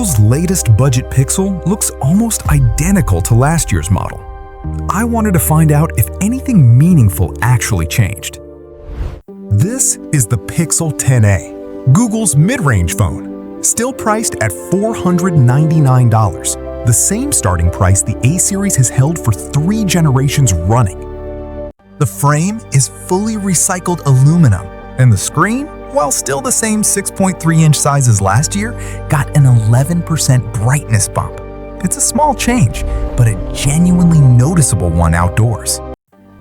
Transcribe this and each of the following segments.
Google's latest budget Pixel looks almost identical to last year's model. I wanted to find out if anything meaningful actually changed. This is the Pixel 10a, Google's mid-range phone, still priced at $499, the same starting price the A series has held for 3 generations running. The frame is fully recycled aluminum, and the screen, while still the same 6.3-inch size as last year, got an 11% brightness bump. It's a small change, but a genuinely noticeable one outdoors.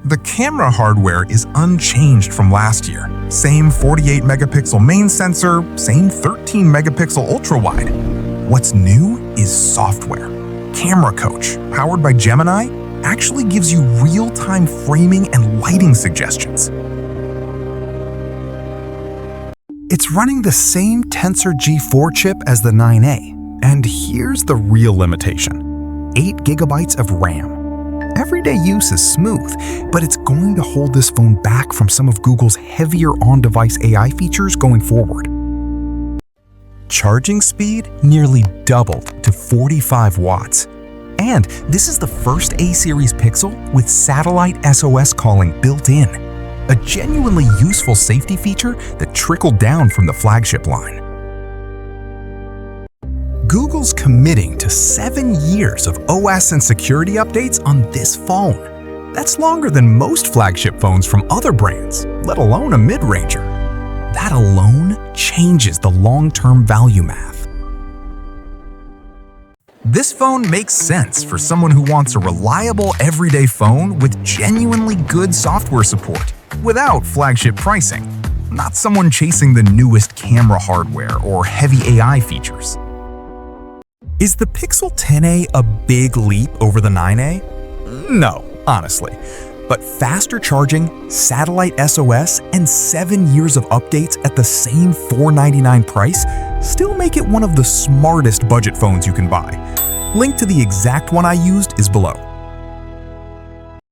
The camera hardware is unchanged from last year. Same 48-megapixel main sensor, same 13-megapixel ultra-wide. What's new is software. Camera Coach, powered by Gemini, actually gives you real-time framing and lighting suggestions. It's running the same Tensor G4 chip as the 9a, and here's the real limitation: 8 GB of RAM. Everyday use is smooth, but it's going to hold this phone back from some of Google's heavier on-device AI features going forward. Charging speed nearly doubled to 45 watts. And this is the first A-series Pixel with satellite SOS calling built in, a genuinely useful safety feature that trickled down from the flagship line. Google's committing to 7 years of OS and security updates on this phone. That's longer than most flagship phones from other brands, let alone a mid-ranger. That alone changes the long-term value math. This phone makes sense for someone who wants a reliable everyday phone with genuinely good software support, without flagship pricing, not someone chasing the newest camera hardware or heavy AI features. Is the Pixel 10a a big leap over the 9a? No, honestly. But faster charging, satellite SOS, and 7 years of updates at the same $499 price still make it one of the smartest budget phones you can buy. Link to the exact one I used is below.